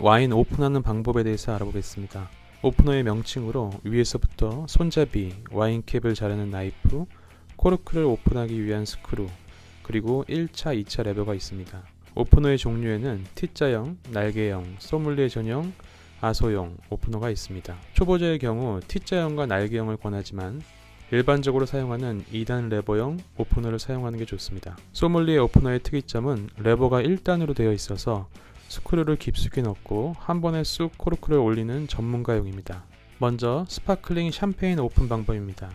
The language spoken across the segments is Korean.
와인 오픈하는 방법에 대해서 알아보겠습니다. 오프너의 명칭으로 위에서부터 손잡이, 와인캡을 자르는 나이프, 코르크를 오픈하기 위한 스크루, 그리고 1차, 2차 레버가 있습니다. 오프너의 종류에는 T자형, 날개형, 소믈리에 전용, 아소용 오프너가 있습니다. 초보자의 경우 T자형과 날개형을 권하지만 일반적으로 사용하는 2단 레버형 오프너를 사용하는 게 좋습니다. 소믈리에 오프너의 특이점은 레버가 1단으로 되어 있어서 스크류를 깊숙이 넣고 한 번에 쑥 코르크를 올리는 전문가용입니다. 먼저 스파클링 샴페인 오픈 방법입니다.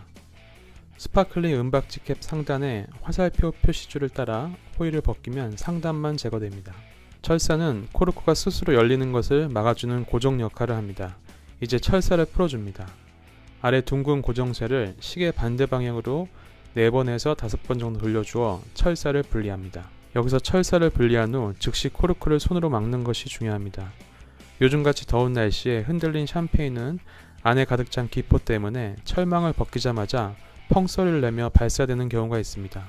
스파클링 은박지 캡 상단에 화살표 표시줄을 따라 호일을 벗기면 상단만 제거됩니다. 철사는 코르크가 스스로 열리는 것을 막아주는 고정 역할을 합니다. 이제 철사를 풀어줍니다. 아래 둥근 고정쇠를 시계 반대 방향으로 4번에서 5번 정도 돌려주어 철사를 분리합니다. 여기서 철사를 분리한 후 즉시 코르크를 손으로 막는 것이 중요합니다. 요즘같이 더운 날씨에 흔들린 샴페인은 안에 가득 찬 기포 때문에 철망을 벗기자마자 펑 소리를 내며 발사되는 경우가 있습니다.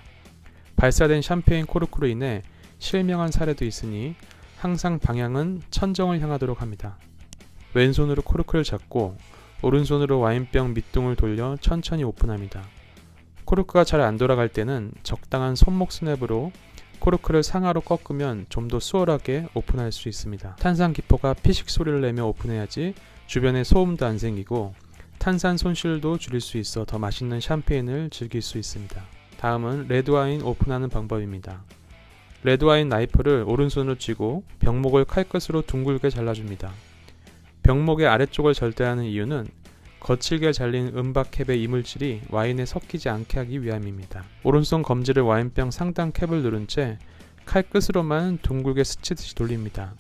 발사된 샴페인 코르크로 인해 실명한 사례도 있으니 항상 방향은 천정을 향하도록 합니다. 왼손으로 코르크를 잡고 오른손으로 와인병 밑둥을 돌려 천천히 오픈합니다. 코르크가 잘 안 돌아갈 때는 적당한 손목 스냅으로 코르크를 상하로 꺾으면 좀 더 수월하게 오픈할 수 있습니다. 탄산 기포가 피식 소리를 내며 오픈해야지 주변에 소음도 안 생기고 탄산 손실도 줄일 수 있어 더 맛있는 샴페인을 즐길 수 있습니다. 다음은 레드와인 오픈하는 방법입니다. 레드와인 나이프를 오른손으로 쥐고 병목을 칼끝으로 둥글게 잘라줍니다. 병목의 아래쪽을 절대하는 이유는 거칠게 잘린 은박캡의 이물질이 와인에 섞이지 않게 하기 위함입니다. 오른손 검지를 와인병 상단 캡을 누른 채 칼끝으로만 둥글게 스치듯이 돌립니다.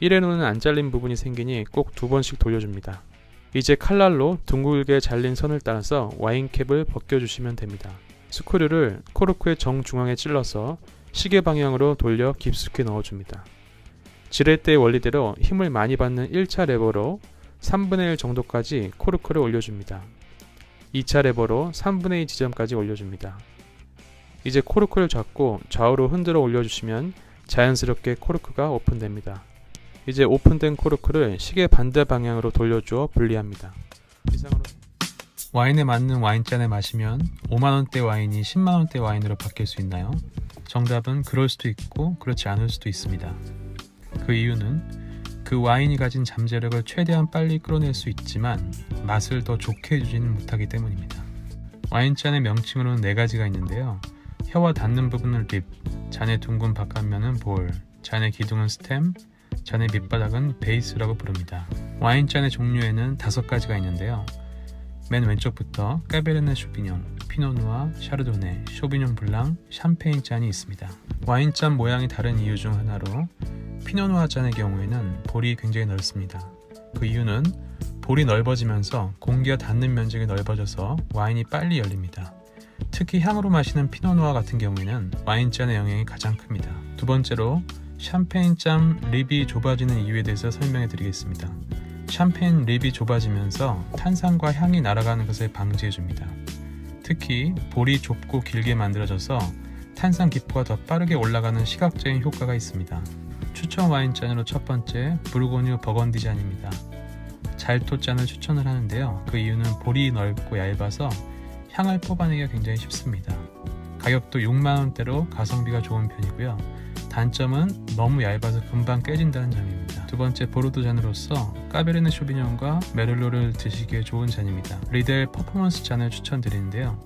1회로는 안 잘린 부분이 생기니 꼭 2번씩 돌려줍니다. 이제 칼날로 둥글게 잘린 선을 따라서 와인캡을 벗겨주시면 됩니다. 스크류를 코르크의 정중앙에 찔러서 시계 방향으로 돌려 깊숙이 넣어줍니다. 지렛대의 원리대로 힘을 많이 받는 1차 레버로 3분의 1 정도까지 코르크를 올려줍니다. 2차 레버로 3분의 2 지점까지 올려줍니다. 이제 코르크를 잡고 좌우로 흔들어 올려주시면 자연스럽게 코르크가 오픈됩니다. 이제 오픈된 코르크를 시계 반대 방향으로 돌려주어 분리합니다. 이상으로 와인에 맞는 와인잔을 마시면 5만원대 와인이 10만원대 와인으로 바뀔 수 있나요? 정답은 그럴 수도 있고 그렇지 않을 수도 있습니다. 그 이유는 그 와인이 가진 잠재력을 최대한 빨리 끌어낼 수 있지만 맛을 더 좋게 해주지는 못하기 때문입니다. 와인잔의 명칭으로는 4가지가 있는데요. 혀와 닿는 부분은 립, 잔의 둥근 바깥면은 볼, 잔의 기둥은 스템, 잔의 밑바닥은 베이스라고 부릅니다. 와인잔의 종류에는 5가지가 있는데요. 맨 왼쪽부터 까베르네 쇼비뇽, 피노누아, 샤르도네, 쇼비뇽 블랑, 샴페인 잔이 있습니다. 와인잔 모양이 다른 이유 중 하나로 피노누아 잔의 경우에는 볼이 굉장히 넓습니다. 그 이유는 볼이 넓어지면서 공기가 닿는 면적이 넓어져서 와인이 빨리 열립니다. 특히 향으로 마시는 피노누아 같은 경우에는 와인잔의 영향이 가장 큽니다. 두 번째로 샴페인잔 립이 좁아지는 이유에 대해서 설명해 드리겠습니다. 샴페인 립이 좁아지면서 탄산과 향이 날아가는 것을 방지해 줍니다. 특히 볼이 좁고 길게 만들어져서 탄산 기포가 더 빠르게 올라가는 시각적인 효과가 있습니다. 추천 와인잔으로 첫 번째 부르고뉴 버건디 잔입니다. 잘토 잔을 추천을 하는데요. 그 이유는 볼이 넓고 얇아서 향을 뽑아내기가 굉장히 쉽습니다. 가격도 6만원대로 가성비가 좋은 편이고요. 단점은 너무 얇아서 금방 깨진다는 점입니다. 두 번째 보르도 잔으로서 까베르네 쇼비뇽과 메를로를 드시기에 좋은 잔입니다. 리델 퍼포먼스 잔을 추천드리는데요.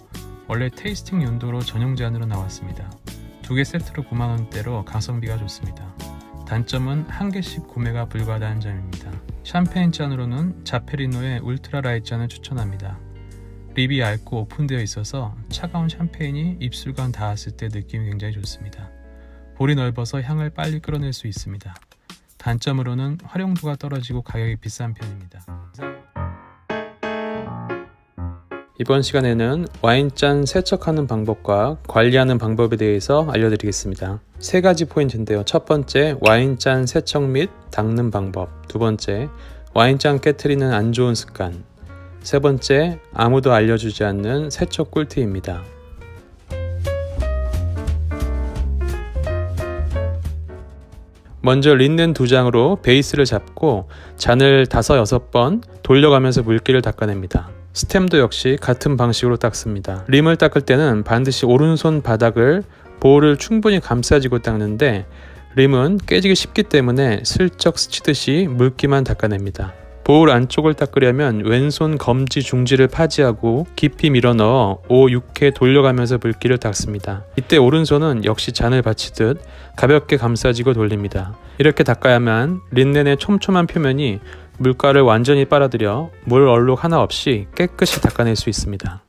원래 테이스팅 용도로 전용 잔으로 나왔습니다. 2개 세트로 9만원대로 가성비가 좋습니다. 단점은 1개씩 구매가 불가하다는 점입니다. 샴페인 잔으로는 자페리노의 울트라 라이트 잔을 추천합니다. 립이 얇고 오픈되어 있어서 차가운 샴페인이 입술간 닿았을 때 느낌이 굉장히 좋습니다. 볼이 넓어서 향을 빨리 끌어낼 수 있습니다. 단점으로는 활용도가 떨어지고 가격이 비싼 편입니다. 이번 시간에는 와인잔 세척하는 방법과 관리하는 방법에 대해서 알려드리겠습니다. 세 가지 포인트인데요. 첫 번째, 와인잔 세척 및 닦는 방법. 두 번째, 와인잔 깨트리는 안 좋은 습관. 세 번째, 아무도 알려주지 않는 세척 꿀팁입니다. 먼저 린넨 2장으로 베이스를 잡고 잔을 5-6번 돌려가면서 물기를 닦아냅니다. 스템도 역시 같은 방식으로 닦습니다. 림을 닦을 때는 반드시 오른손 바닥을 볼을 충분히 감싸지고 닦는데 림은 깨지기 쉽기 때문에 슬쩍 스치듯이 물기만 닦아냅니다. 볼 안쪽을 닦으려면 왼손 검지 중지를 파지하고 깊이 밀어넣어 5-6회 돌려가면서 물기를 닦습니다. 이때 오른손은 역시 잔을 받치듯 가볍게 감싸지고 돌립니다. 이렇게 닦아야만 린넨의 촘촘한 표면이 물가를 완전히 빨아들여 물 얼룩 하나 없이 깨끗이 닦아낼 수 있습니다.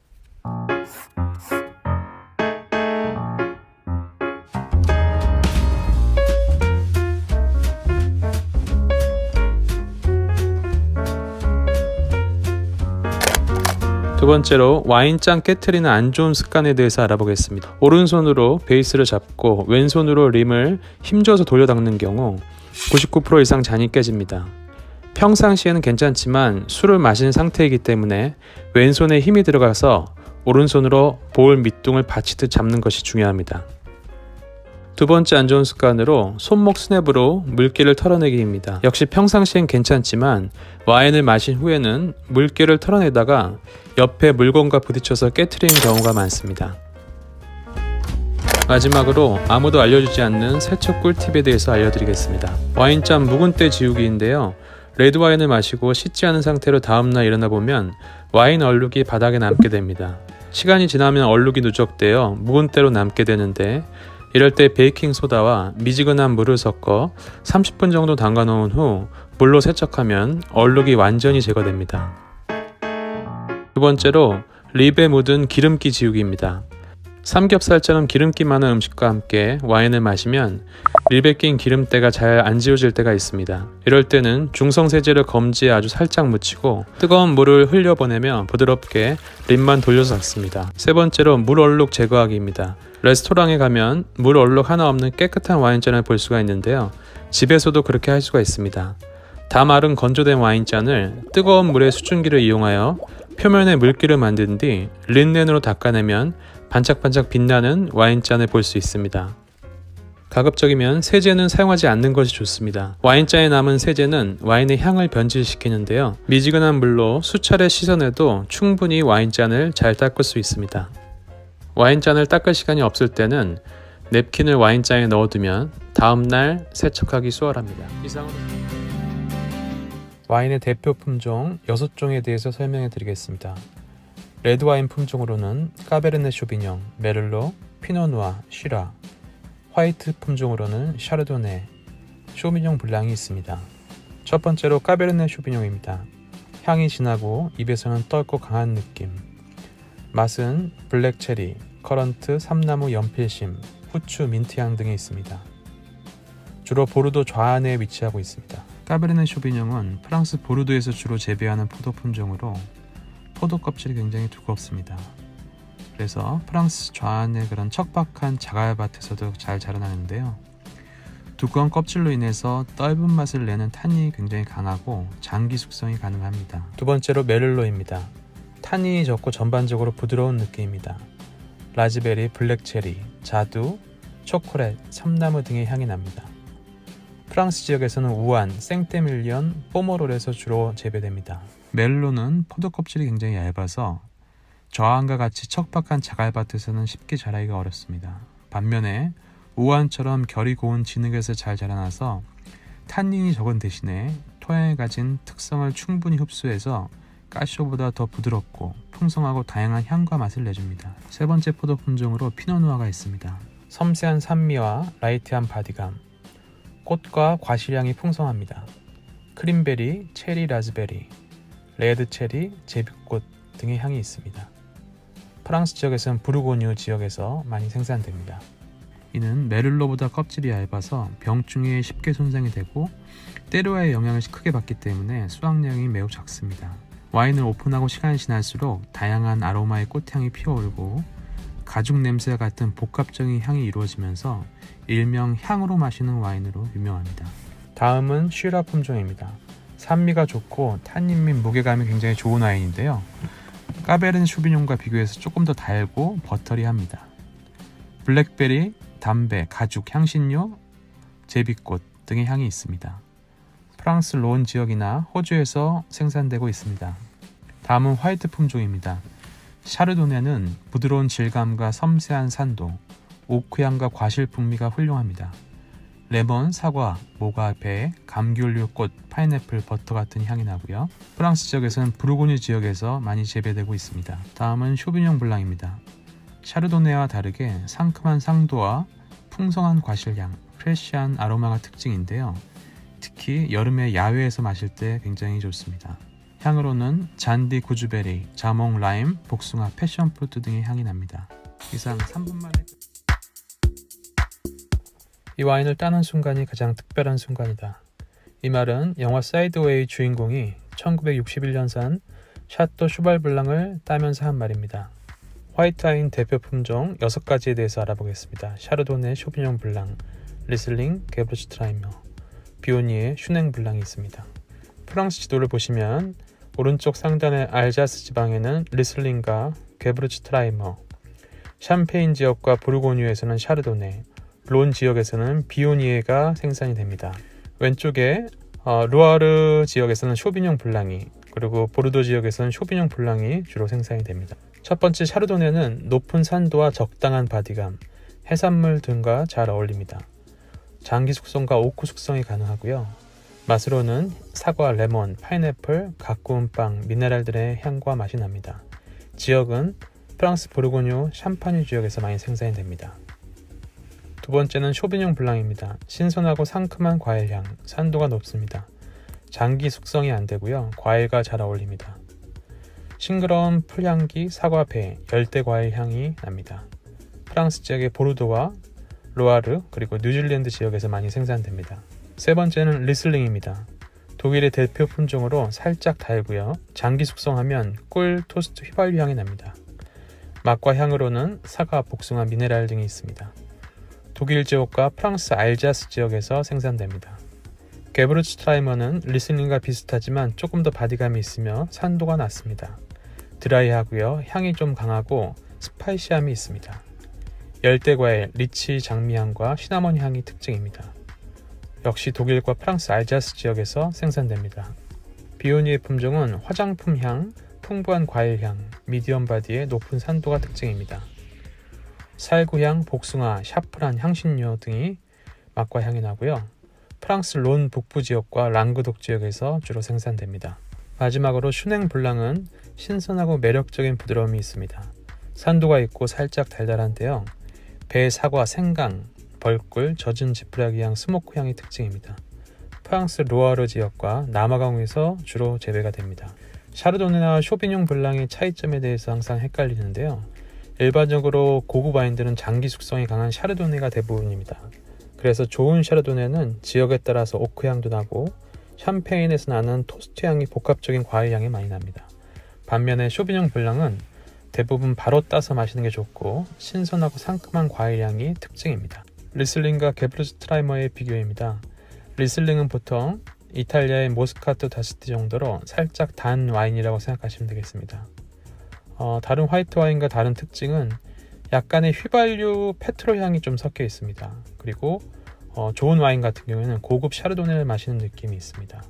두 번째로 와인잔 깨트리는 안 좋은 습관에 대해서 알아보겠습니다. 오른손으로 베이스를 잡고 왼손으로 림을 힘줘서 돌려 닦는 경우 99% 이상 잔이 깨집니다. 평상시에는 괜찮지만 술을 마신 상태이기 때문에 왼손에 힘이 들어가서 오른손으로 볼 밑둥을 받치듯 잡는 것이 중요합니다. 두 번째 안 좋은 습관으로 손목 스냅으로 물기를 털어내기입니다. 역시 평상시엔 괜찮지만 와인을 마신 후에는 물기를 털어내다가 옆에 물건과 부딪혀서 깨트리는 경우가 많습니다. 마지막으로 아무도 알려주지 않는 세척 꿀팁에 대해서 알려드리겠습니다. 와인잔 묵은 때 지우기인데요. 레드와인을 마시고 씻지 않은 상태로 다음날 일어나 보면 와인 얼룩이 바닥에 남게 됩니다. 시간이 지나면 얼룩이 누적되어 묵은 때로 남게 되는데 이럴 때 베이킹소다와 미지근한 물을 섞어 30분 정도 담가 놓은 후 물로 세척하면 얼룩이 완전히 제거됩니다. 두 번째로 립에 묻은 기름기 지우기입니다. 삼겹살처럼 기름기 많은 음식과 함께 와인을 마시면 립에 낀 기름때가 잘 안 지워질 때가 있습니다. 이럴 때는 중성세제를 검지에 아주 살짝 묻히고 뜨거운 물을 흘려보내며 부드럽게 립만 돌려서 닦습니다. 세 번째로 물 얼룩 제거하기입니다. 레스토랑에 가면 물 얼룩 하나 없는 깨끗한 와인잔을 볼 수가 있는데요. 집에서도 그렇게 할 수가 있습니다. 다 마른 건조된 와인잔을 뜨거운 물에 수증기를 이용하여 표면에 물기를 만든 뒤 린넨으로 닦아내면 반짝반짝 빛나는 와인잔을 볼 수 있습니다. 가급적이면 세제는 사용하지 않는 것이 좋습니다. 와인잔에 남은 세제는 와인의 향을 변질시키는데요. 미지근한 물로 수차례 씻어내도 충분히 와인잔을 잘 닦을 수 있습니다. 와인잔을 닦을 시간이 없을 때는 냅킨을 와인잔에 넣어두면 다음날 세척하기 수월합니다. 이상으로 와인의 대표 품종 6종에 대해서 설명해 드리겠습니다. 레드와인 품종으로는 까베르네 쇼비뇽, 메를로, 피노누아, 쉬라, 화이트 품종으로는 샤르도네, 쇼비뇽 블랑이 있습니다. 첫 번째로 까베르네 쇼비뇽입니다. 향이 진하고 입에서는 떫고 강한 느낌. 맛은 블랙체리, 커런트, 삼나무, 연필심, 후추, 민트향 등이 있습니다. 주로 보르도 좌안에 위치하고 있습니다. 까베르네 쇼비뇽은 프랑스 보르도에서 주로 재배하는 포도 품종으로 포도 껍질이 굉장히 두껍습니다. 그래서 프랑스 좌안의 그런 척박한 자갈밭에서도 잘 자라나는데요. 두꺼운 껍질로 인해서 떫은 맛을 내는 탄닌이 굉장히 강하고 장기 숙성이 가능합니다. 두 번째로 메를로입니다. 탄닌이 적고 전반적으로 부드러운 느낌입니다. 라즈베리, 블랙체리, 자두, 초콜릿, 참나무 등의 향이 납니다. 프랑스 지역에서는 우안, 생떼밀리언, 포모롤에서 주로 재배됩니다. 멜로는 포도 껍질이 굉장히 얇아서 저안과 같이 척박한 자갈밭에서는 쉽게 자라기가 어렵습니다. 반면에 우안처럼 결이 고운 진흙에서 잘 자라나서 탄닌이 적은 대신에 토양에 가진 특성을 충분히 흡수해서 까쇼보다 더 부드럽고 풍성하고 다양한 향과 맛을 내줍니다. 세 번째 포도 품종으로 피노누아가 있습니다. 섬세한 산미와 라이트한 바디감, 꽃과 과실향이 풍성합니다. 크림베리, 체리, 라즈베리, 레드 체리, 제비꽃 등의 향이 있습니다. 프랑스 지역에서는 부르고뉴 지역에서 많이 생산됩니다. 이는 메를로보다 껍질이 얇아서 병충해에 쉽게 손상이 되고 때르와의 영향을 크게 받기 때문에 수확량이 매우 작습니다. 와인을 오픈하고 시간이 지날수록 다양한 아로마의 꽃향이 피어오르고 가죽 냄새와 같은 복합적인 향이 이루어지면서 일명 향으로 마시는 와인으로 유명합니다. 다음은 쉬라 품종입니다. 산미가 좋고 탄닌 및 무게감이 굉장히 좋은 와인인데요. 까베르네 쇼비뇽과 비교해서 조금 더 달고 버터리합니다. 블랙베리, 담배, 가죽, 향신료, 제비꽃 등의 향이 있습니다. 프랑스 론 지역이나 호주에서 생산되고 있습니다. 다음은 화이트 품종입니다. 샤르도네는 부드러운 질감과 섬세한 산도, 오크향과 과실 풍미가 훌륭합니다. 레몬, 사과, 모가, 배, 감귤류 꽃, 파인애플, 버터 같은 향이 나고요. 프랑스 지역에서는 부르고뉴 지역에서 많이 재배되고 있습니다. 다음은 쇼비뇽 블랑입니다. 샤르도네와 다르게 상큼한 상도와 풍성한 과실향, 프레시한 아로마가 특징인데요. 특히 여름에 야외에서 마실 때 굉장히 좋습니다. 향으로는 잔디, 구주베리, 자몽, 라임, 복숭아, 패션프루트 등의 향이 납니다. 이상 3분 만에 이 와인을 따는 순간이 가장 특별한 순간이다. 이 말은 영화 사이드웨이 주인공이 1961년산 샤또 슈발 블랑을 따면서 한 말입니다. 화이트 와인 대표 품종 6가지에 대해서 알아보겠습니다. 샤르도네, 쇼비뇽 블랑, 리슬링, 게브르슈트라이머, 비오니에, 슈냉 블랑이 있습니다. 프랑스 지도를 보시면 오른쪽 상단의 알자스 지방에는 리슬링과 게브르슈트라이머, 샴페인 지역과 부르고뉴에서는 샤르도네, 론 지역에서는 비오니에가 생산이 됩니다. 왼쪽에 루아르 지역에서는 쇼비뇽 블랑이, 그리고 보르도 지역에서는 쇼비뇽 블랑이 주로 생산이 됩니다. 첫 번째 샤르도네는 높은 산도와 적당한 바디감, 해산물 등과 잘 어울립니다. 장기 숙성과 오크 숙성이 가능하고요. 맛으로는 사과, 레몬, 파인애플, 갓 구운 빵, 미네랄들의 향과 맛이 납니다. 지역은 프랑스 부르고뉴, 샴파뉴 지역에서 많이 생산이 됩니다. 두 번째는 쇼비뇽 블랑입니다. 신선하고 상큼한 과일향, 산도가 높습니다. 장기 숙성이 안 되고요. 과일과 잘 어울립니다. 싱그러운 풀향기, 사과배, 열대과일 향이 납니다. 프랑스 지역의 보르도와 로아르, 그리고 뉴질랜드 지역에서 많이 생산됩니다. 세 번째는 리슬링입니다. 독일의 대표 품종으로 살짝 달고요. 장기 숙성하면 꿀, 토스트, 휘발유 향이 납니다. 맛과 향으로는 사과, 복숭아, 미네랄 등이 있습니다. 독일 지역과 프랑스 알자스 지역에서 생산됩니다. 게브르츠트라이머는 리슬링과 비슷하지만 조금 더 바디감이 있으며 산도가 낮습니다. 드라이하고요. 향이 좀 강하고 스파이시함이 있습니다. 열대과일, 리치, 장미향과 시나몬 향이 특징입니다. 역시 독일과 프랑스 알자스 지역에서 생산됩니다. 비오니의 품종은 화장품 향, 풍부한 과일향, 미디엄 바디의 높은 산도가 특징입니다. 살구향, 복숭아, 샤프란, 향신료 등이 맛과 향이 나고요. 프랑스 론 북부 지역과 랑그독 지역에서 주로 생산됩니다. 마지막으로 슈냉 블랑은 신선하고 매력적인 부드러움이 있습니다. 산도가 있고 살짝 달달한데요. 배, 사과, 생강, 벌꿀, 젖은 지푸라기 향, 스모크 향이 특징입니다. 프랑스 루아르 지역과 남아강에서 주로 재배가 됩니다. 샤르도네나 쇼비뇽 블랑의 차이점에 대해서 항상 헷갈리는데요. 일반적으로 고급 와인들은 장기 숙성이 강한 샤르도네가 대부분입니다. 그래서 좋은 샤르도네는 지역에 따라서 오크향도 나고 샴페인에서 나는 토스트 향이 복합적인 과일 향이 많이 납니다. 반면에 쇼비뇽 블랑은 대부분 바로 따서 마시는 게 좋고 신선하고 상큼한 과일 향이 특징입니다. 리슬링과 게브르츠트라이머의 비교입니다. 리슬링은 보통 이탈리아의 모스카토 다시티 정도로 살짝 단 와인이라고 생각하시면 되겠습니다. 다른 화이트 와인과 다른 특징은 약간의 휘발유 페트롤 향이 좀 섞여 있습니다. 그리고 좋은 와인 같은 경우에는 고급 샤르도네를 마시는 느낌이 있습니다.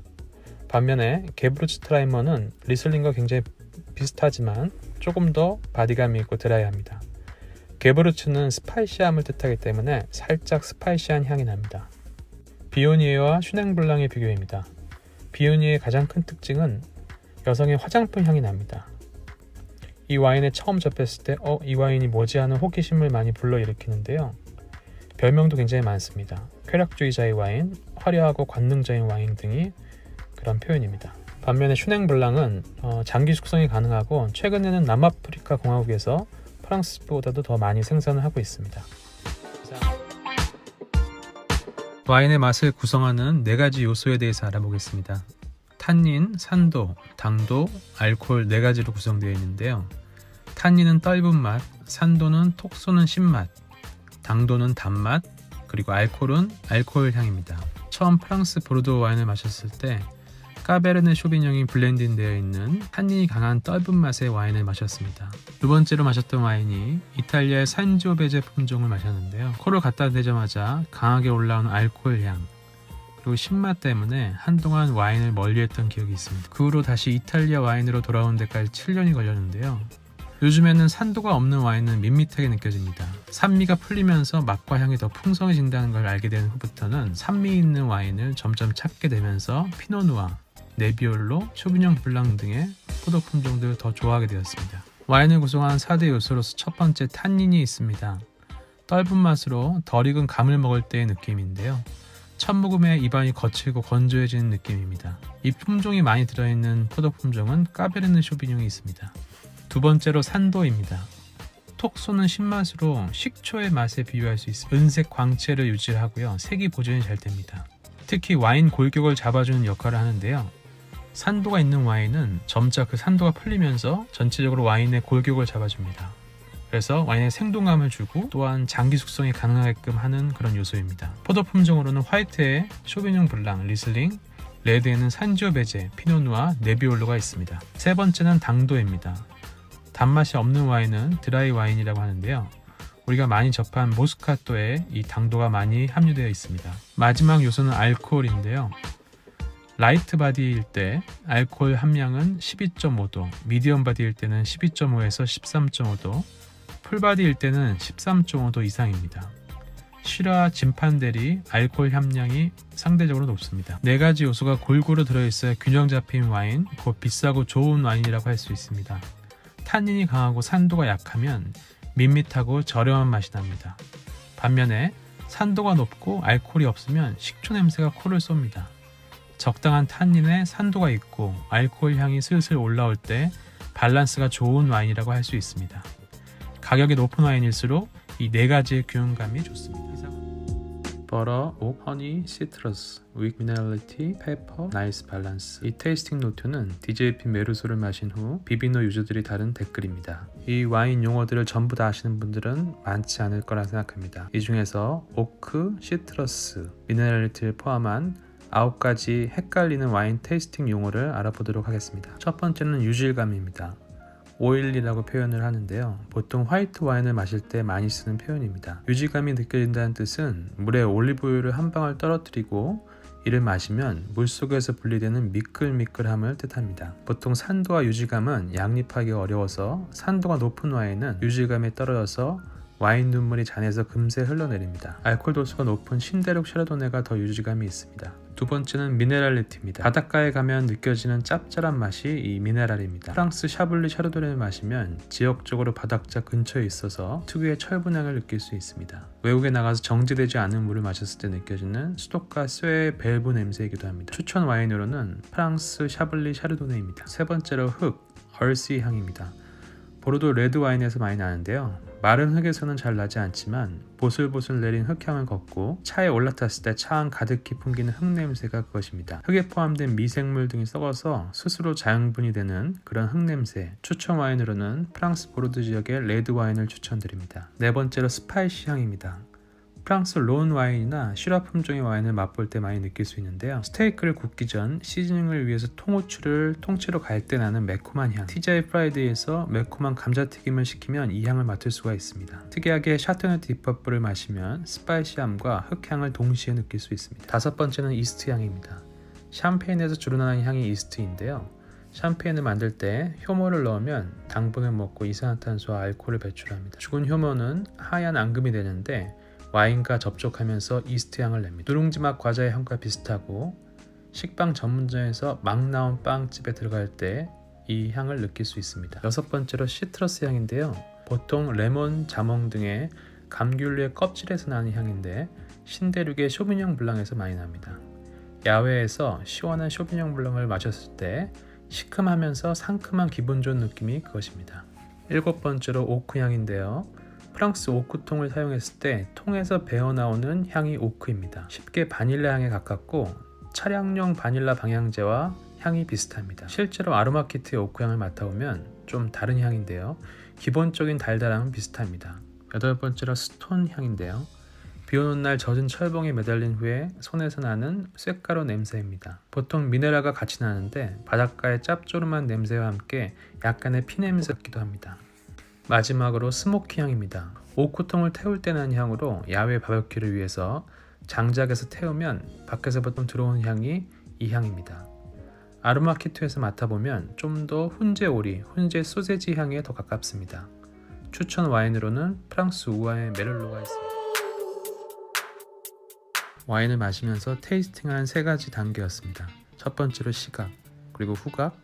반면에 게브르츠트라이머는 리슬링과 굉장히 비슷하지만 조금 더 바디감이 있고 드라이합니다. 게브르츠는 스파이시함을 뜻하기 때문에 살짝 스파이시한 향이 납니다. 비오니에와 슈냉블랑의 비교입니다. 비오니에의 가장 큰 특징은 여성의 화장품 향이 납니다. 이 와인에 처음 접했을 때 이 와인이 뭐지 하는 호기심을 많이 불러일으키는데요. 별명도 굉장히 많습니다. 쾌락주의자의 와인, 화려하고 관능적인 와인 등이 그런 표현입니다. 반면에 슈냉블랑은 장기 숙성이 가능하고 최근에는 남아프리카 공화국에서 프랑스보다도 더 많이 생산을 하고 있습니다. 와인의 맛을 구성하는 4가지 요소에 대해서 알아보겠습니다. 탄닌, 산도, 당도, 알코올 4가지로 구성되어 있는데요. 탄닌은 떫은 맛, 산도는 톡 쏘는 신맛, 당도는 단맛, 그리고 알코올은 알코올 향입니다. 처음 프랑스 보르도 와인을 마셨을 때 까베르네 쇼비뇽이 블렌딩 되어 있는 탄닌이 강한 떫은 맛의 와인을 마셨습니다. 두 번째로 마셨던 와인이 이탈리아의 산지오베제 품종을 마셨는데요. 코를 갖다 대자마자 강하게 올라오는 알코올 향, 그리고 신맛 때문에 한동안 와인을 멀리했던 기억이 있습니다. 그 후로 다시 이탈리아 와인으로 돌아온 데까지 7년이 걸렸는데요. 요즘에는 산도가 없는 와인은 밋밋하게 느껴집니다. 산미가 풀리면서 맛과 향이 더 풍성해진다는 걸 알게 된 후부터는 산미 있는 와인을 점점 찾게 되면서 피노누아, 네비올로, 쇼비뇽 블랑 등의 포도 품종들을 더 좋아하게 되었습니다. 와인을 구성하는 4대 요소로서 첫 번째 탄닌이 있습니다. 떫은 맛으로 덜 익은 감을 먹을 때의 느낌인데요. 첫 모금에 입안이 거칠고 건조해지는 느낌입니다. 이 품종이 많이 들어있는 포도 품종은 까베르네 쇼비뇽이 있습니다. 두 번째로 산도입니다. 톡 쏘는 신맛으로 식초의 맛에 비유할 수 있습니다. 은색 광채를 유지하고요. 색이 보존이 잘 됩니다. 특히 와인 골격을 잡아주는 역할을 하는데요. 산도가 있는 와인은 점차 그 산도가 풀리면서 전체적으로 와인의 골격을 잡아줍니다. 그래서 와인에 생동감을 주고 또한 장기 숙성이 가능하게끔 하는 그런 요소입니다. 포도 품종으로는 화이트에 쇼비뇽 블랑, 리슬링, 레드에는 산지오베제, 피노누아, 네비올로가 있습니다. 세 번째는 당도입니다. 단맛이 없는 와인은 드라이 와인이라고 하는데요. 우리가 많이 접한 모스카토에 이 당도가 많이 함유되어 있습니다. 마지막 요소는 알코올인데요. 라이트 바디일 때 알코올 함량은 12.5도, 미디엄 바디일 때는 12.5에서 13.5도, 풀바디일 때는 13.5도 이상입니다. 시라, 진판데리, 알코올 함량이 상대적으로 높습니다. 4가지 요소가 골고루 들어있어야 균형 잡힌 와인, 곧 비싸고 좋은 와인이라고 할 수 있습니다. 탄닌이 강하고 산도가 약하면 밋밋하고 저렴한 맛이 납니다. 반면에 산도가 높고 알코올이 없으면 식초 냄새가 코를 쏩니다. 적당한 탄닌에 산도가 있고 알코올 향이 슬슬 올라올 때 밸런스가 좋은 와인이라고 할 수 있습니다. 가격이 높은 와인일수록 이 4가지의 균형감이 좋습니다. 버터, 옥, 허니, 시트러스, 윅 미네랄리티, 페퍼, 나이스 밸런스. 이 테이스팅 노트는 DJP 메르소를 마신 후 비비노 유저들이 다른 댓글입니다. 이 와인 용어들을 전부 다 아시는 분들은 많지 않을 거라 생각합니다. 이 중에서 오크, 시트러스, 미네랄리티를 포함한 9가지 헷갈리는 와인 테이스팅 용어를 알아보도록 하겠습니다. 첫 번째는 유질감입니다. 오일리라고 표현을 하는데요. 보통 화이트 와인을 마실 때 많이 쓰는 표현입니다. 유질감이 느껴진다는 뜻은 물에 올리브유를 한 방울 떨어뜨리고 이를 마시면 물속에서 분리되는 미끌미끌함을 뜻합니다. 보통 산도와 유질감은 양립하기 어려워서 산도가 높은 와인은 유질감이 떨어져서 와인 눈물이 잔에서 금세 흘러내립니다. 알코올 도수가 높은 신데룩 샤르도네가 더 유질감이 있습니다. 두 번째는 미네랄리티입니다. 바닷가에 가면 느껴지는 짭짤한 맛이 이 미네랄입니다. 프랑스 샤블리 샤르도네를 마시면 지역적으로 바닷가 근처에 있어서 특유의 철분향을 느낄 수 있습니다. 외국에 나가서 정제되지 않은 물을 마셨을 때 느껴지는 수독과 쇠의 밸브 냄새이기도 합니다. 추천 와인으로는 프랑스 샤블리 샤르도네입니다. 세 번째로 흙, 얼씨 향입니다. 보르도 레드 와인에서 많이 나는데요. 마른 흙에서는 잘 나지 않지만 보슬보슬 내린 흙향을 걷고 차에 올라탔을 때 차 안 가득히 풍기는 흙 냄새가 그것입니다. 흙에 포함된 미생물 등이 썩어서 스스로 자양분이 되는 그런 흙 냄새. 추천 와인으로는 프랑스 보르도 지역의 레드 와인을 추천드립니다. 네 번째로 스파이시 향입니다. 프랑스 론 와인이나 시라 품종의 와인을 맛볼 때 많이 느낄 수 있는데요. 스테이크를 굽기 전 시즈닝을 위해서 통후추를 통째로 갈 때 나는 매콤한 향. TGI 프라이드에서 매콤한 감자튀김을 시키면 이 향을 맡을 수가 있습니다. 특이하게 샤토네 디퍼블을 마시면 스파이시함과 흙향을 동시에 느낄 수 있습니다. 다섯 번째는 이스트 향입니다. 샴페인에서 주로 나는 향이 이스트인데요. 샴페인을 만들 때 효모를 넣으면 당분을 먹고 이산화탄소와 알코올을 배출합니다. 죽은 효모는 하얀 앙금이 되는데 와인과 접촉하면서 이스트 향을 냅니다. 누룽지맛 과자의 향과 비슷하고 식빵 전문점에서 막 나온 빵집에 들어갈 때 이 향을 느낄 수 있습니다. 여섯 번째로 시트러스 향인데요. 보통 레몬, 자몽 등의 감귤류의 껍질에서 나는 향인데 신대륙의 쇼비뇽 블랑에서 많이 납니다. 야외에서 시원한 쇼비뇽 블랑을 마셨을 때 시큼하면서 상큼한 기분 좋은 느낌이 그것입니다. 일곱 번째로 오크 향인데요. 프랑스 오크통을 사용했을 때 통에서 배어나오는 향이 오크입니다. 쉽게 바닐라 향에 가깝고 차량용 바닐라 방향제와 향이 비슷합니다. 실제로 아로마키트의 오크향을 맡아보면 좀 다른 향인데요. 기본적인 달달함은 비슷합니다. 8번째로 스톤 향인데요. 비오는 날 젖은 철봉에 매달린 후에 손에서 나는 쇳가루 냄새입니다. 보통 미네랄과 같이 나는데 바닷가의 짭조름한 냄새와 함께 약간의 피냄새 같기도 합니다. 마지막으로 스모키 향입니다. 오크통을 태울 때 나는 향으로 야외 바베큐를 위해서 장작에서 태우면 밖에서 보통 들어오는 향이 이 향입니다. 아로마키트에서 맡아보면 좀 더 훈제 오리, 훈제 소세지 향에 더 가깝습니다. 추천 와인으로는 프랑스 우아의 메를로가 있습니다. 와인을 마시면서 테이스팅한 3가지 단계였습니다. 첫 번째로 시각, 그리고 후각,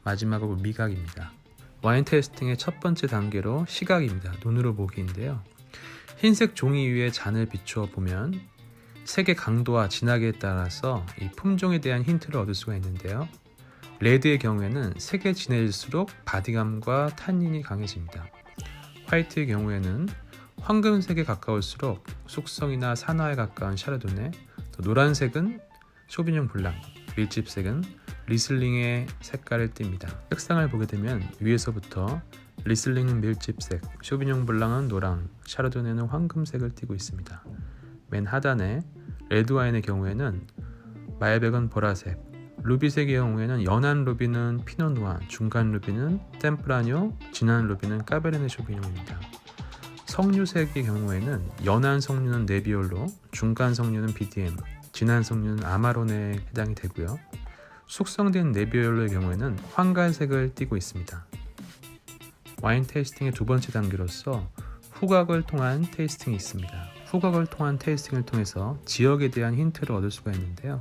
마지막으로 미각입니다. 와인 테이스팅의 첫 번째 단계로 시각입니다. 눈으로 보기인데요. 흰색 종이 위에 잔을 비추어 보면 색의 강도와 진하기에 따라서 이 품종에 대한 힌트를 얻을 수가 있는데요. 레드의 경우에는 색이 진해질수록 바디감과 탄닌이 강해집니다. 화이트의 경우에는 황금색에 가까울수록 숙성이나 산화에 가까운 샤르도네, 또 노란색은 쇼비뇽 블랑, 밀집색은 리슬링의 색깔을 띱니다. 색상을 보게 되면 위에서부터 리슬링은 밀집색, 쇼비뇽 블랑은 노랑, 샤르도네는 황금색을 띠고 있습니다. 맨 하단에 레드와인의 경우에는 말백은 보라색, 루비색의 경우에는 연한 루비는 피노누아, 중간 루비는 템프라뇨, 진한 루비는 까베르네 쇼비뇽입니다. 석류색의 경우에는 연한 석류는 네비올로, 중간 석류는 BDM, 진한 석류는 아마론에 해당이 되고요. 숙성된 네비올로의 경우에는 황갈색을 띠고 있습니다. 와인 테이스팅의 두 번째 단계로서 후각을 통한 테이스팅이 있습니다. 후각을 통한 테이스팅을 통해서 지역에 대한 힌트를 얻을 수가 있는데요.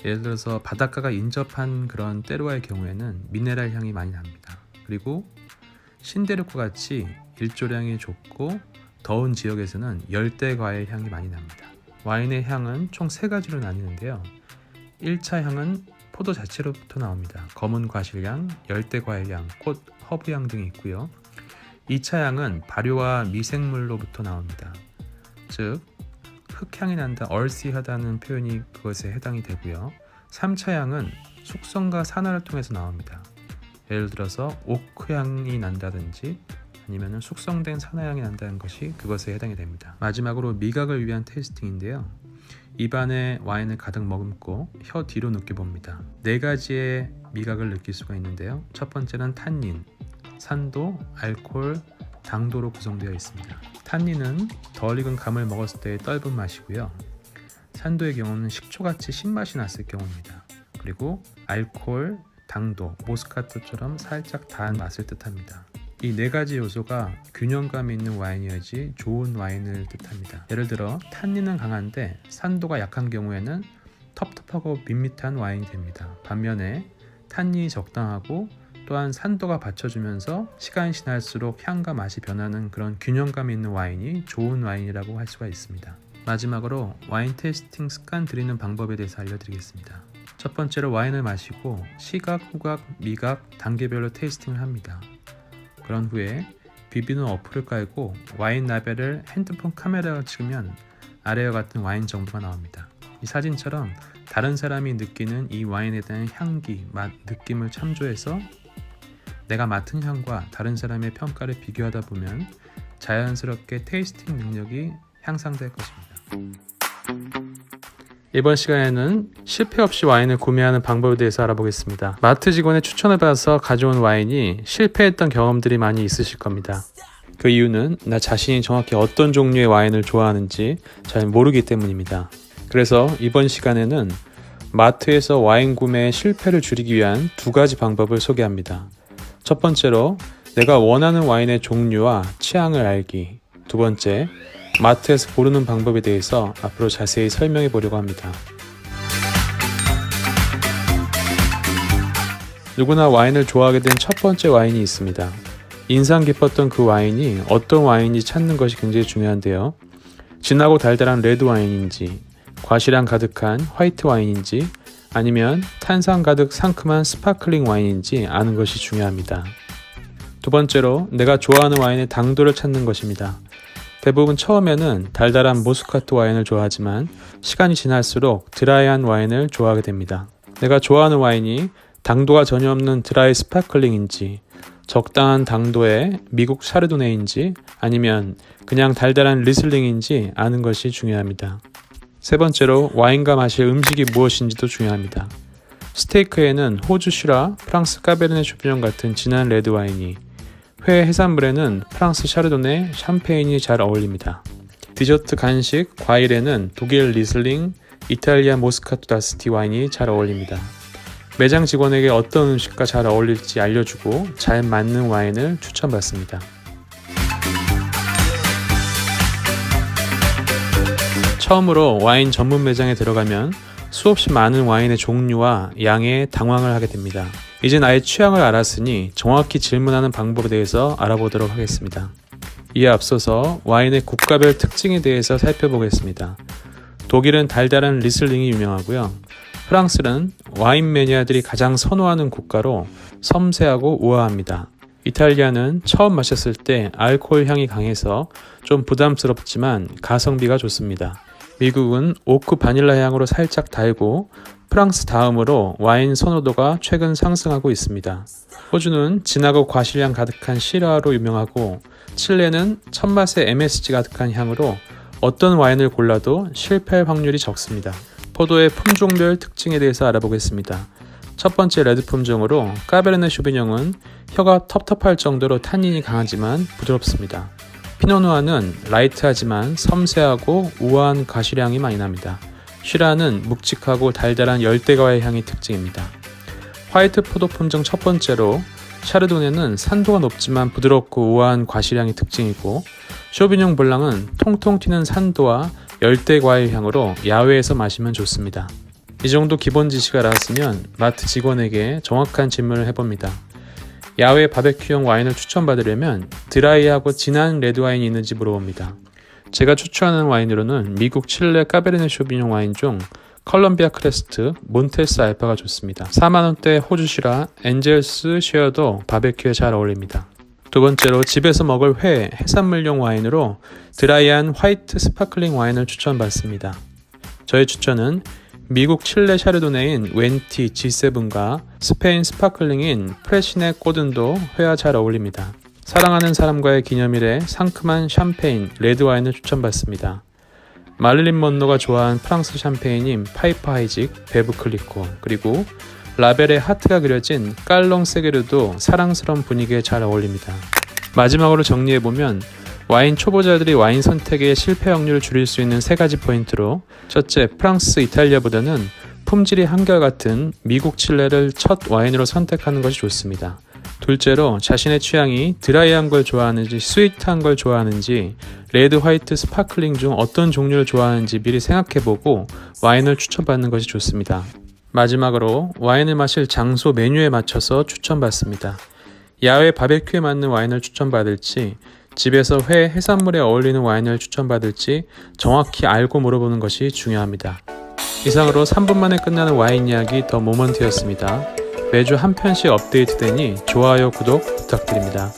예를 들어서 바닷가가 인접한 그런 때로와의 경우에는 미네랄 향이 많이 납니다. 그리고 신데르과 같이 일조량이 좁고 더운 지역에서는 열대 과일 향이 많이 납니다. 와인의 향은 총 3가지로 나뉘는데요. 1차 향은 포도 자체로부터 나옵니다. 검은 과실향, 열대 과일향, 꽃, 허브향 등이 있고요. 2차 향은 발효와 미생물로부터 나옵니다. 즉 흙향이 난다, 얼씨하다는 표현이 그것에 해당이 되고요. 3차 향은 숙성과 산화를 통해서 나옵니다. 예를 들어서 오크향이 난다든지 아니면 숙성된 산화향이 난다는 것이 그것에 해당이 됩니다. 마지막으로 미각을 위한 테이스팅인데요. 입안에 와인을 가득 머금고 혀 뒤로 느껴봅니다. 4가지의 미각을 느낄 수가 있는데요. 첫 번째는 탄닌, 산도, 알코올, 당도로 구성되어 있습니다. 탄닌은 덜 익은 감을 먹었을 때의 떫은 맛이고요. 산도의 경우는 식초같이 신맛이 났을 경우입니다. 그리고 알코올, 당도, 모스카토처럼 살짝 단 맛을 뜻합니다. 이 4가지 요소가 균형감이 있는 와인이어야지 좋은 와인을 뜻합니다. 예를 들어 탄닌은 강한데 산도가 약한 경우에는 텁텁하고 밋밋한 와인이 됩니다. 반면에 탄닌이 적당하고 또한 산도가 받쳐주면서 시간이 지날수록 향과 맛이 변하는 그런 균형감이 있는 와인이 좋은 와인이라고 할 수가 있습니다. 마지막으로 와인 테이스팅 습관 들이는 방법에 대해서 알려드리겠습니다. 첫 번째로 와인을 마시고 시각, 후각, 미각 단계별로 테이스팅을 합니다. 그런 후에 비비는 어플을 깔고 와인 라벨을 핸드폰 카메라로 찍으면 아래와 같은 와인 정보가 나옵니다. 이 사진처럼 다른 사람이 느끼는 이 와인에 대한 향기, 맛, 느낌을 참조해서 내가 맡은 향과 다른 사람의 평가를 비교하다 보면 자연스럽게 테이스팅 능력이 향상될 것입니다. 이번 시간에는 실패 없이 와인을 구매하는 방법에 대해서 알아보겠습니다. 마트 직원의 추천을 받아서 가져온 와인이 실패했던 경험들이 많이 있으실 겁니다. 그 이유는 나 자신이 정확히 어떤 종류의 와인을 좋아하는지 잘 모르기 때문입니다. 그래서 이번 시간에는 마트에서 와인 구매의 실패를 줄이기 위한 2가지 방법을 소개합니다. 첫 번째로 내가 원하는 와인의 종류와 취향을 알기. 2번째, 마트에서 고르는 방법에 대해서 앞으로 자세히 설명해 보려고 합니다. 누구나 와인을 좋아하게 된 첫 번째 와인이 있습니다. 인상 깊었던 그 와인이 어떤 와인인지 찾는 것이 굉장히 중요한데요. 진하고 달달한 레드 와인인지, 과실향 가득한 화이트 와인인지, 아니면 탄산 가득 상큼한 스파클링 와인인지 아는 것이 중요합니다. 2번째로 내가 좋아하는 와인의 당도를 찾는 것입니다. 대부분 처음에는 달달한 모스카토 와인을 좋아하지만 시간이 지날수록 드라이한 와인을 좋아하게 됩니다. 내가 좋아하는 와인이 당도가 전혀 없는 드라이 스파클링인지, 적당한 당도의 미국 샤르도네인지, 아니면 그냥 달달한 리슬링인지 아는 것이 중요합니다. 세 번째로 와인과 마실 음식이 무엇인지도 중요합니다. 스테이크에는 호주 시라, 프랑스 까베르네 쇼비뇽 같은 진한 레드 와인이, 회 해산물에는 프랑스 샤르도네, 샴페인이 잘 어울립니다. 디저트 간식, 과일에는 독일 리슬링, 이탈리아 모스카토 다스티 와인이 잘 어울립니다. 매장 직원에게 어떤 음식과 잘 어울릴지 알려주고 잘 맞는 와인을 추천받습니다. 처음으로 와인 전문 매장에 들어가면 수없이 많은 와인의 종류와 양에 당황을 하게 됩니다. 이제 나의 취향을 알았으니 정확히 질문하는 방법에 대해서 알아보도록 하겠습니다. 이에 앞서서 와인의 국가별 특징에 대해서 살펴보겠습니다. 독일은 달달한 리슬링이 유명하고요. 프랑스는 와인 매니아들이 가장 선호하는 국가로 섬세하고 우아합니다. 이탈리아는 처음 마셨을 때 알코올 향이 강해서 좀 부담스럽지만 가성비가 좋습니다. 미국은 오크 바닐라 향으로 살짝 달고, 프랑스 다음으로 와인 선호도가 최근 상승하고 있습니다. 호주는 진하고 과실향 가득한 시라로 유명하고, 칠레는 첫맛에 MSG 가득한 향으로 어떤 와인을 골라도 실패할 확률이 적습니다. 포도의 품종별 특징에 대해서 알아보겠습니다. 첫 번째 레드 품종으로 까베르네 쇼비뇽은 혀가 텁텁할 정도로 타닌이 강하지만 부드럽습니다. 피노누아는 라이트하지만 섬세하고 우아한 과실향이 많이 납니다. 시라는 묵직하고 달달한 열대과일 향이 특징입니다. 화이트 포도 품종 첫 번째로 샤르도네는 산도가 높지만 부드럽고 우아한 과실향이 특징이고, 쇼비뇽 블랑은 통통 튀는 산도와 열대과일 향으로 야외에서 마시면 좋습니다. 이 정도 기본 지식을 알았으면 마트 직원에게 정확한 질문을 해봅니다. 야외 바베큐용 와인을 추천받으려면 드라이하고 진한 레드와인이 있는지 물어봅니다. 제가 추천하는 와인으로는 미국 칠레 까베르네 쇼비뇽 와인 중 컬럼비아 크레스트, 몬테스 알파가 좋습니다. 4만원대 호주 시라, 엔젤스 쉐어도 바베큐에 잘 어울립니다. 두 번째로 집에서 먹을 회, 해산물용 와인으로 드라이한 화이트 스파클링 와인을 추천받습니다. 저의 추천은 미국 칠레 샤르도네인 웬티 G7과 스페인 스파클링인 프레시네 꼬든도 회와 잘 어울립니다. 사랑하는 사람과의 기념일에 상큼한 샴페인, 레드 와인을 추천받습니다. 마릴린 먼로가 좋아하는 프랑스 샴페인인 파이퍼 하이직, 베브 클리코, 그리고 라벨에 하트가 그려진 깔롱 세게르도 사랑스러운 분위기에 잘 어울립니다. 마지막으로 정리해보면 와인 초보자들이 와인 선택의 실패 확률을 줄일 수 있는 세 가지 포인트로, 첫째, 프랑스, 이탈리아보다는 품질이 한결같은 미국 칠레를 첫 와인으로 선택하는 것이 좋습니다. 둘째로, 자신의 취향이 드라이한 걸 좋아하는지 스위트한 걸 좋아하는지, 레드, 화이트, 스파클링 중 어떤 종류를 좋아하는지 미리 생각해보고 와인을 추천받는 것이 좋습니다. 마지막으로 와인을 마실 장소 메뉴에 맞춰서 추천받습니다. 야외 바베큐에 맞는 와인을 추천받을지, 집에서 회, 해산물에 어울리는 와인을 추천받을지 정확히 알고 물어보는 것이 중요합니다. 이상으로 3분 만에 끝나는 와인 이야기 더 모먼트였습니다. 매주 한 편씩 업데이트되니 좋아요, 구독 부탁드립니다.